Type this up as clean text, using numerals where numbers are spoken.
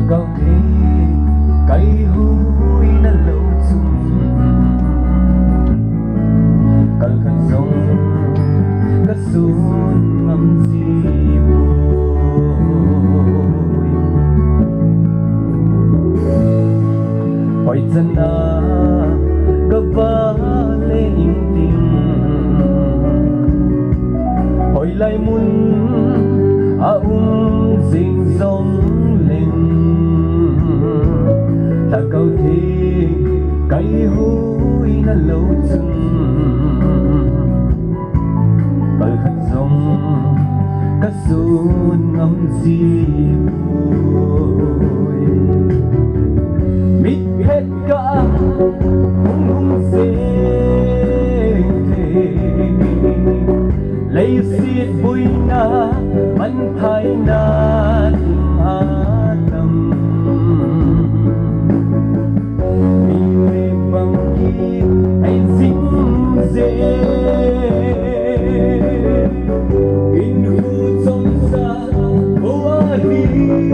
Tagaw di kay huy na lungsong kalkansong kasun ngam siboy hoy sana gabale ingting hoy lai mun aung sing song lên Tagaw di kay huy na lungsong kalkansong kasun ngam siboy mit het ka hung sing lấy xiết bụi na bắn thái na atam mê bằng ki ay dính dễ in khu trong xa ô đi